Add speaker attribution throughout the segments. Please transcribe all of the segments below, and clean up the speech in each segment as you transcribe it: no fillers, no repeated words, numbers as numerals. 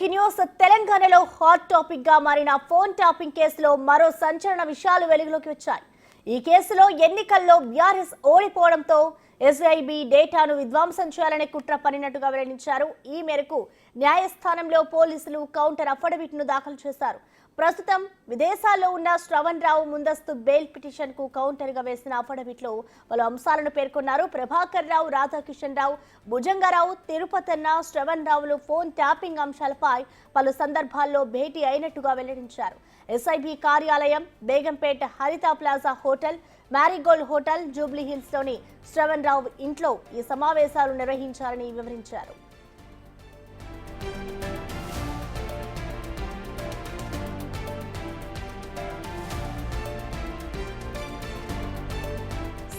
Speaker 1: Breaking news తెలంగాణలో hot topic గా మారిన ఫోన్ ట్యాపింగ్ కేసులో మరో సంచలన విషయాలు వెలుగులోకి వచ్చాయి. ఈ కేసులో ఎన్నికల్లో బీఆర్ఎస్ ఓడిపోవడంతో ఎస్ఐబి డేటాను విధ్వంసం చేయాలనే కుట్ర పన్నినట్టుగా వెల్లడించారు. ఈ మేరకు న్యాయస్థానంలో పోలీసులు కౌంటర్ అఫిడవిట్ను దాఖలు చేశారు. ప్రస్తుతం విదేశాల్లో ఉన్న శ్రవణ్ రావు ముందస్తు బెయిల్ పిటిషన్ కు కౌంటర్ గా వేసిన అఫిడవిట్ లో పలు అంశాలను పేర్కొన్నారు. ప్రభాకర్ రావు, రాధాకిషన్ రావు, భుజంగరావు, తిరుపతన్న, శ్రవణ్ రావులు ఫోన్ ట్యాపింగ్ అంశాలపై పలు సందర్భాల్లో భేటీ అయినట్టుగా వెల్లడించారు. ఎస్ఐబి కార్యాలయం, బేగంపేట హరిత plaza hotel, Marie Gold hotel, Jubilee hills లోని శ్రవణ్ రావు ఇంట్లో ఈ సమావేశాలు నిర్వహించారని వివరించారు.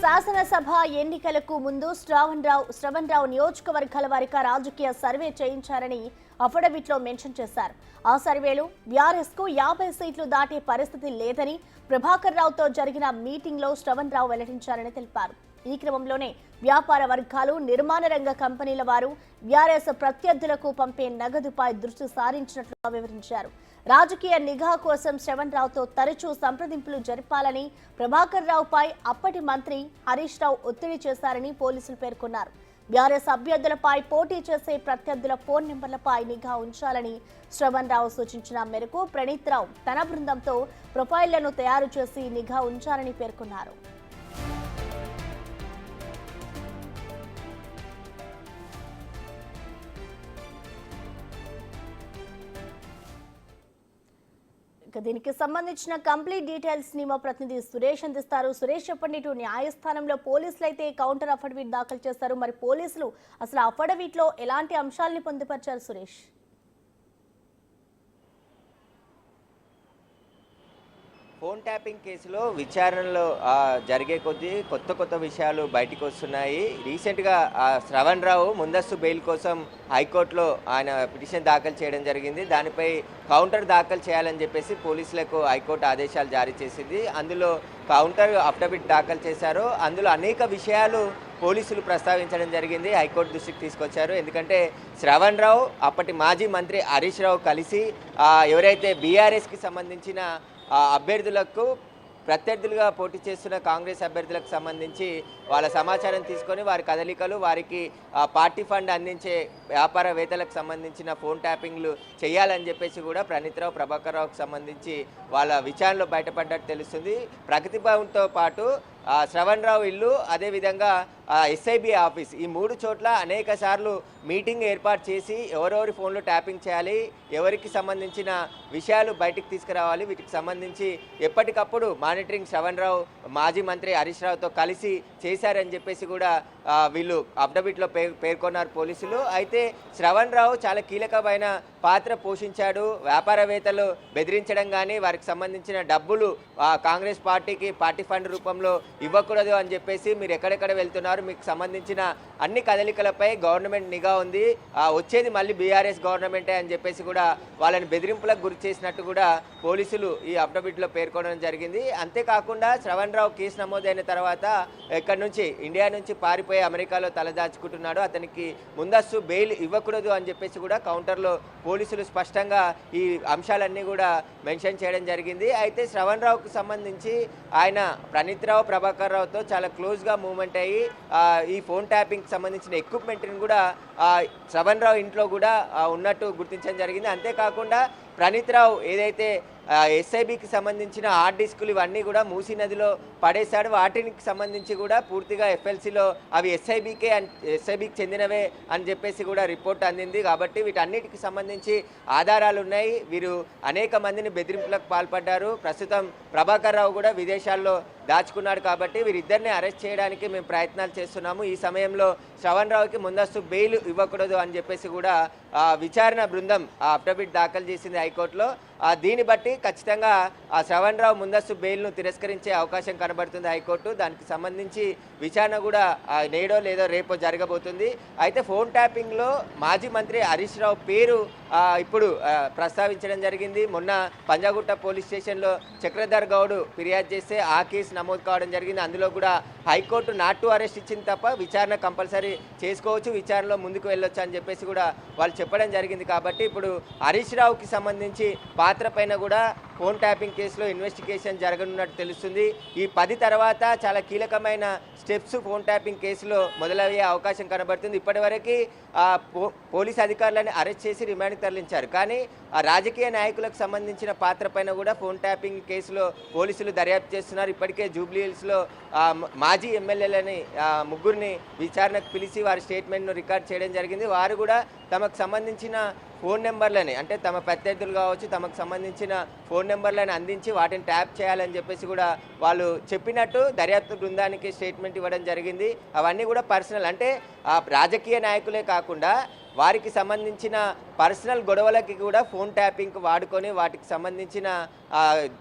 Speaker 1: శాసనసభ ఎన్నికలకు ముందు శ్రవణ్ రావు నియోజకవర్గాల వారిగా రాజకీయ సర్వే చేయించారని అఫిడవిట్లో మెన్షన్ చేశారు. ఆ సర్వేలు బీఆర్ఎస్ కు 50 సీట్లు దాటే పరిస్థితి లేదని ప్రభాకర్ రావుతో జరిగిన మీటింగ్ లో శ్రవణ్ రావు వెల్లడించారని తెలిపారు. ఈ క్రమంలోనే వ్యాపార వర్గాలు, నిర్మాణ రంగ కంపెనీల వారు బీఆర్ఎస్ ప్రత్యర్థులకు పంపే నగదుపై దృష్టి సారించినట్లుగా వివరించారు. రాజకీయ నిఘా కోసం శ్రవణ్ రావుతో తరచూ సంప్రదింపులు జరపాలని ప్రభాకర్ రావుపై అప్పటి మంత్రి హరీష్ రావు ఒత్తిడి చేశారని పోలీసులు పేర్కొన్నారు. బీఆర్ఎస్ అభ్యర్థులపై పోటీ చేసే ప్రత్యర్థుల ఫోన్ నెంబర్లపై నిఘా ఉంచాలని శ్రవణ్ రావు సూచించిన మేరకు ప్రణీత్ రావు తన బృందంతో ప్రొఫైళ్లను తయారు చేసి నిఘా ఉంచాలని పేర్కొన్నారు. దీనికి సంబంధించిన కంప్లీట్ డీటెయిల్స్ ని మా ప్రతినిధి సురేష్ అందిస్తారు. సురేష్, చెప్పండి, ఇటు న్యాయస్థానంలో పోలీసులు అయితే కౌంటర్ అఫిడవిట్ దాఖలు చేస్తారు. మరి పోలీసులు అసలు అఫిడవిట్ లో ఎలాంటి అంశాలని పొందుపరిచారు సురేష్?
Speaker 2: ఫోన్ ట్యాపింగ్ కేసులో విచారణలో జరిగే కొద్దీ కొత్త విషయాలు బయటకు వస్తున్నాయి. రీసెంట్గా శ్రవణ్ రావు ముందస్తు బెయిల్ కోసం హైకోర్టులో ఆయన పిటిషన్ దాఖలు చేయడం జరిగింది. దానిపై కౌంటర్ దాఖలు చేయాలని చెప్పేసి పోలీసులకు హైకోర్టు ఆదేశాలు జారీ చేసింది. అందులో కౌంటర్ అఫిడవిట్ దాఖలు చేశారు. అందులో అనేక విషయాలు పోలీసులు ప్రస్తావించడం జరిగింది, హైకోర్టు దృష్టికి తీసుకొచ్చారు. ఎందుకంటే శ్రవణ్ రావు అప్పటి మాజీ మంత్రి హరీష్ రావు కలిసి ఎవరైతే బీఆర్ఎస్కి సంబంధించిన అభ్యర్థులకు ప్రత్యర్థులుగా పోటీ చేస్తున్న కాంగ్రెస్ అభ్యర్థులకు సంబంధించి వాళ్ళ సమాచారం తీసుకొని వారి కదలికలు, వారికి పార్టీ ఫండ్ అందించే వ్యాపారవేత్తలకు సంబంధించిన ఫోన్ ట్యాపింగ్లు చేయాలని చెప్పేసి కూడా ప్రణీత్ రావు, ప్రభాకర్ రావుకు సంబంధించి వాళ్ళ విచారణలో బయటపడ్డట్టు తెలుస్తుంది. ప్రగతి భవన్తో పాటు శ్రవణ్ రావు ఇల్లు, అదేవిధంగా ఎస్ఐబి ఆఫీస్, ఈ 3 చోట్ల అనేక సార్లు మీటింగ్ ఏర్పాటు చేసి ఎవరెవరి ఫోన్లో ట్యాపింగ్ చేయాలి, ఎవరికి సంబంధించిన విషయాలు బయటికి తీసుకురావాలి, వీటికి సంబంధించి ఎప్పటికప్పుడు మానిటరింగ్ శ్రవణ్ రావు మాజీ మంత్రి హరీష్ రావుతో కలిసి చేశారని చెప్పేసి కూడా వీళ్ళు అఫిడవిట్లో పేర్కొన్నారు పోలీసులు. అయితే శ్రవణ్ రావు చాలా కీలకమైన పాత్ర పోషించాడు. వ్యాపారవేత్తలు బెదిరించడం కానీ, వారికి సంబంధించిన డబ్బులు కాంగ్రెస్ పార్టీకి పార్టీ ఫండ్ రూపంలో ఇవ్వకూడదు అని చెప్పేసి, మీరు ఎక్కడెక్కడ వెళ్తున్నారు, మీకు సంబంధించిన అన్ని కదలికలపై గవర్నమెంట్ నిఘా ఉంది, వచ్చేది మళ్ళీ బీఆర్ఎస్ గవర్నమెంటే అని చెప్పేసి కూడా వాళ్ళని బెదిరింపులకు గురి చేసినట్టు కూడా పోలీసులు ఈ అఫిడవిట్లో పేర్కొనడం జరిగింది. అంతేకాకుండా శ్రవణ్ రావు కేసు నమోదైన తర్వాత ఇక్కడి నుంచి ఇండియా నుంచి పారిపోయి అమెరికాలో తలదాచుకుంటున్నాడు, అతనికి ముందస్తు బెయిల్ ఇవ్వకూడదు అని చెప్పేసి కూడా కౌంటర్లో పోలీసులు స్పష్టంగా ఈ అంశాలన్నీ కూడా మెన్షన్ చేయడం జరిగింది. అయితే శ్రవణ్ రావుకు సంబంధించి ఆయన ప్రణీత్ రావు, ప్రభాకర్ రావుతో చాలా క్లోజ్గా మూవ్మెంట్ అయ్యి ఈ ఫోన్ ట్యాపింగ్కి సంబంధించిన ఎక్విప్మెంట్ని కూడా శ్రవణ్ రావు ఇంట్లో కూడా ఉన్నట్టు గుర్తించడం జరిగింది. అంతేకాకుండా ప్రణీత్ రావు ఏదైతే ఎస్ఐబికి సంబంధించిన హార్డ్ డిస్కులు ఇవన్నీ కూడా మూసీ నదిలో పడేశాడు, వాటికి సంబంధించి కూడా పూర్తిగా ఎఫ్ఎల్సీలో అవి ఎస్ఐబికి చెందినవే అని చెప్పేసి కూడా రిపోర్ట్ అందింది. కాబట్టి వీటన్నిటికి సంబంధించి ఆధారాలు ఉన్నాయి. వీరు అనేక మందిని బెదిరింపులకు పాల్పడ్డారు. ప్రస్తుతం ప్రభాకర్ రావు కూడా విదేశాల్లో దాచుకున్నాడు. కాబట్టి వీరిద్దరిని అరెస్ట్ చేయడానికి మేము ప్రయత్నాలు చేస్తున్నాము. ఈ సమయంలో శ్రవణ్ రావుకి ముందస్తు బెయిల్ ఇవ్వకూడదు అని చెప్పేసి కూడా విచారణ బృందం అఫిడవిట్ దాఖలు చేసింది హైకోర్టులో. దీన్ని బట్టి ఖచ్చితంగా ఆ శ్రవణ్ రావు ముందస్తు బెయిల్ను తిరస్కరించే అవకాశం కనబడుతుంది హైకోర్టు. దానికి సంబంధించి విచారణ కూడా నేడో లేదో రేపో జరగబోతుంది. అయితే ఫోన్ ట్యాపింగ్లో మాజీ మంత్రి హరీష్ రావు పేరు ఇప్పుడు ప్రస్తావించడం జరిగింది. మొన్న పంజాగుట్ట పోలీస్ స్టేషన్లో చక్రధర్ గౌడ్ ఫిర్యాదు చేస్తే ఆ కేసు నమోదు కావడం జరిగింది. అందులో కూడా హైకోర్టు నాట్ టు అరెస్ట్ ఇచ్చింది తప్ప విచారణ కంపల్సరీ చేసుకోవచ్చు, విచారణలో ముందుకు వెళ్ళొచ్చు అని చెప్పేసి కూడా వాళ్ళు చెప్పడం జరిగింది. కాబట్టి ఇప్పుడు హరీష్ రావుకి సంబంధించి పాత్ర పైన కూడా ఫోన్ ట్యాపింగ్ కేసులో ఇన్వెస్టిగేషన్ జరగనున్నట్టు తెలుస్తుంది. ఈ 10 తర్వాత చాలా కీలకమైన స్టెప్స్ ఫోన్ ట్యాపింగ్ కేసులో మొదలయ్యే అవకాశం కనబడుతుంది. ఇప్పటివరకు పోలీస్ అధికారులను అరెస్ట్ చేసి రిమాండ్కి తరలించారు. కానీ రాజకీయ నాయకులకు సంబంధించిన పాత్ర పైన కూడా ఫోన్ ట్యాపింగ్ కేసులో పోలీసులు దర్యాప్తు చేస్తున్నారు. ఇప్పటికే జూబ్లీ హిల్స్లో మాజీ ఎమ్మెల్యేలని ముగ్గురిని విచారణకు పిలిచి వారి స్టేట్మెంట్ను రికార్డ్ చేయడం జరిగింది. వారు కూడా తమకు సంబంధించిన ఫోన్ నెంబర్లని, అంటే తమ ప్రత్యర్థులు కావచ్చు, తమకు సంబంధించిన ఫోన్ నెంబర్లను అందించి వాటిని ట్యాప్ చేయాలని చెప్పేసి కూడా వాళ్ళు చెప్పినట్టు దర్యాప్తు బృందానికి స్టేట్మెంట్ ఇవ్వడం జరిగింది. అవన్నీ కూడా పర్సనల్, అంటే రాజకీయ నాయకులే కాకుండా వారికి సంబంధించిన పర్సనల్ గొడవలకి కూడా ఫోన్ ట్యాపింగ్ వాడుకొని వాటికి సంబంధించిన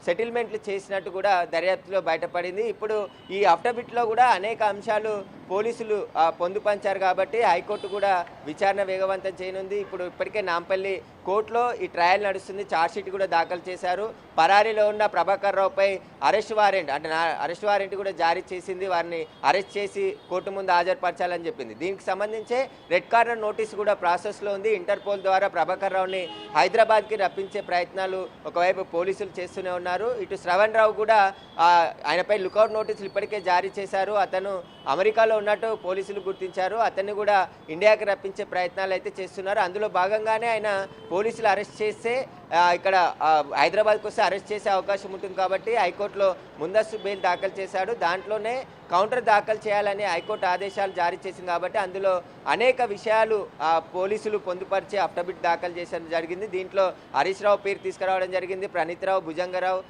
Speaker 2: సెటిల్మెంట్లు చేసినట్టు కూడా దర్యాప్తులో బయటపడింది. ఇప్పుడు ఈ అఫిడవిట్లో కూడా అనేక అంశాలు పోలీసులు పొందుపరిచారు కాబట్టి హైకోర్టు కూడా విచారణ వేగవంతం చేయనుంది. ఇప్పుడు ఇప్పటికే నాంపల్లి కోర్టులో ఈ ట్రయల్ నడుస్తుంది. ఛార్జ్షీట్ కూడా దాఖలు చేశారు. పరారీలో ఉన్న ప్రభాకర్ రావుపై అరెస్ట్ వారెంట్, అంటే అరెస్ట్ వారెంట్ కూడా జారీ చేసింది. వారిని అరెస్ట్ చేసి కోర్టు ముందు హాజరుపరచాలని చెప్పింది. దీనికి సంబంధించే రెడ్ కార్నర్ నోటీస్ కూడా ప్రాసెస్లో ఉంది. ఇంటర్పోల్ ద్వారా ప్రభాకర్ రావుని హైదరాబాద్కి రప్పించే ప్రయత్నాలు ఒకవైపు పోలీసులు చేస్తూనే ఉన్నారు. ఇటు శ్రవణ్ రావు కూడా ఆయనపై లుకౌట్ నోటీసులు ఇప్పటికే జారీ చేశారు. అతను అమెరికాలో ఉన్నట్టు పోలీసులు గుర్తించారు. అతన్ని కూడా ఇండియాకి రప్పించే ప్రయత్నాలు అయితే చేస్తున్నారు. అందులో భాగంగానే ఆయన పోలీసులు అరెస్ట్ చేస్తే ఇక్కడ హైదరాబాద్కి వస్తే అరెస్ట్ చేసే అవకాశం ఉంటుంది కాబట్టి హైకోర్టులో ముందస్తు బెయిల్ దాఖలు చేశాడు. దాంట్లోనే కౌంటర్ దాఖలు చేయాలని హైకోర్టు ఆదేశాలు జారీ చేసింది కాబట్టి అందులో అనేక విషయాలు పోలీసులు పొందుపరిచి అఫిడవిట్ దాఖలు చేసడం జరిగింది. దీంట్లో హరీష్ రావు పేరు తీసుకురావడం జరిగింది. ప్రణీత్ రావు, భుజంగరావు,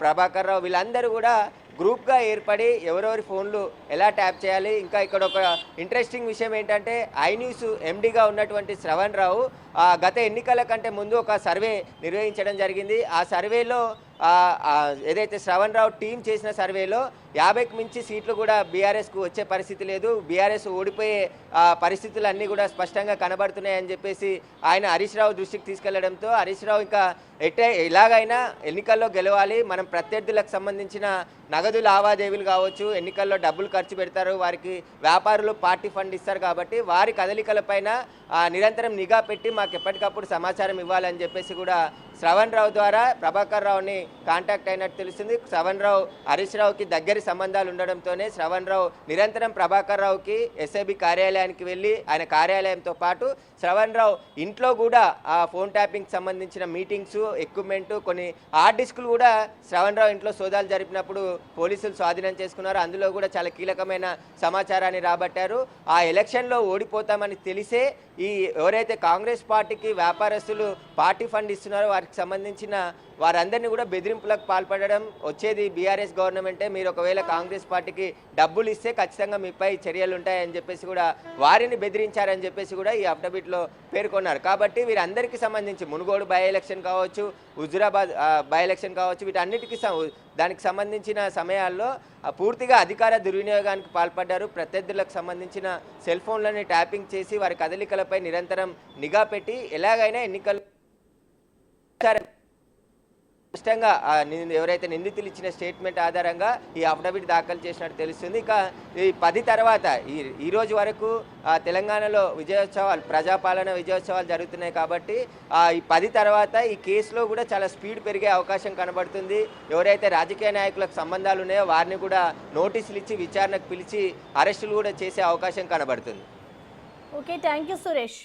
Speaker 2: ప్రభాకర్ రావు వీళ్ళందరూ కూడా గ్రూప్గా ఏర్పడి ఎవరెవరి ఫోన్లు ఎలా ట్యాప్ చేయాలి. ఇంకా ఇక్కడ ఒక ఇంట్రెస్టింగ్ విషయం ఏంటంటే ఐన్యూస్ ఎండీగా ఉన్నటువంటి శ్రవణ్ రావు గత ఎన్నికల కంటే ముందు ఒక సర్వే నిర్వహించడం జరిగింది. ఆ సర్వేలో ఏదైతే శ్రవణ్ రావు టీం చేసిన సర్వేలో 50కి మించి సీట్లు కూడా బీఆర్ఎస్కు వచ్చే పరిస్థితి లేదు, బీఆర్ఎస్ ఓడిపోయే పరిస్థితులు అన్నీ కూడా స్పష్టంగా కనబడుతున్నాయని చెప్పేసి ఆయన హరీష్ రావు దృష్టికి తీసుకెళ్లడంతో హరీష్ రావు ఇంకా ఎలాగైనా ఎన్నికల్లో గెలవాలి, మనం ప్రత్యర్థులకు సంబంధించిన నగదు లావాదేవీలు కావచ్చు, ఎన్నికల్లో డబ్బులు ఖర్చు పెడతారు, వారికి వ్యాపారులు పార్టీ ఫండ్ ఇస్తారు కాబట్టి వారి కదలికలపైన నిరంతరం నిఘా పెట్టి మాకు ఎప్పటికప్పుడు సమాచారం ఇవ్వాలని చెప్పేసి కూడా శ్రవణ్ రావు ద్వారా ప్రభాకర్ రావుని కాంటాక్ట్ అయినట్టు తెలుస్తుంది. శ్రవణ్ రావు హరీష్ రావుకి దగ్గరి సంబంధాలు ఉండడంతోనే శ్రవణ్ రావు నిరంతరం ప్రభాకర్ రావుకి ఎస్ఐబి కార్యాలయానికి వెళ్ళి ఆయన కార్యాలయంతో పాటు శ్రవణ్ రావు ఇంట్లో కూడా ఆ ఫోన్ ట్యాపింగ్కి సంబంధించిన మీటింగ్స్, ఎక్విప్మెంట్, కొన్ని హార్డ్ డిస్కులు కూడా శ్రవణ్ రావు ఇంట్లో సోదాలు జరిపినప్పుడు పోలీసులు స్వాధీనం చేసుకున్నారు. అందులో కూడా చాలా కీలకమైన సమాచారాన్ని రాబట్టారు. ఆ ఎలక్షన్లో ఓడిపోతామని తెలిసే ఈ ఎవరైతే కాంగ్రెస్ పార్టీకి వ్యాపారస్తులు పార్టీ ఫండ్ ఇస్తున్నారో వారికి సంబంధించిన వారందరినీ కూడా బెదిరింపులకు పాల్పడడం, వచ్చేది బీఆర్ఎస్ గవర్నమెంటే, మీరు ఒకవేళ కాంగ్రెస్ పార్టీకి డబ్బులు ఇస్తే ఖచ్చితంగా మీపై చర్యలు ఉంటాయని చెప్పేసి కూడా వారిని బెదిరించారని చెప్పేసి కూడా ఈ అఫిడవిట్లో పేర్కొన్నారు. కాబట్టి వీరందరికీ సంబంధించి మునుగోడు బై ఎలక్షన్ కావచ్చు, హుజురాబాద్ బై ఎలక్షన్ కావచ్చు, వీటన్నిటికీ దానికి సంబంధించిన సమయాల్లో పూర్తిగా అధికార దుర్వినియోగానికి పాల్పడ్డారు. ప్రత్యర్థులకు సంబంధించిన సెల్ ఫోన్లని ట్యాపింగ్ చేసి వారి కదలికలపై నిరంతరం నిఘా పెట్టి ఎలాగైనా ఎన్నికలు స్పష్టంగా ఎవరైతే నిందితులు ఇచ్చిన స్టేట్మెంట్ ఆధారంగా ఈ అఫిడవిట్ దాఖలు చేసినట్టు తెలుస్తుంది. ఇక ఈ 10 తర్వాత ఈ రోజు వరకు తెలంగాణలో విజయోత్సవాలు, ప్రజాపాలన విజయోత్సవాలు జరుగుతున్నాయి కాబట్టి ఈ 10 తర్వాత ఈ కేసులో కూడా చాలా స్పీడ్ పెరిగే అవకాశం కనబడుతుంది. ఎవరైతే రాజకీయ నాయకులకు సంబంధాలు ఉన్నాయో వారిని కూడా నోటీసులు ఇచ్చి విచారణకు పిలిచి అరెస్టులు కూడా చేసే అవకాశం కనబడుతుంది.
Speaker 1: Okay, thank you Suresh.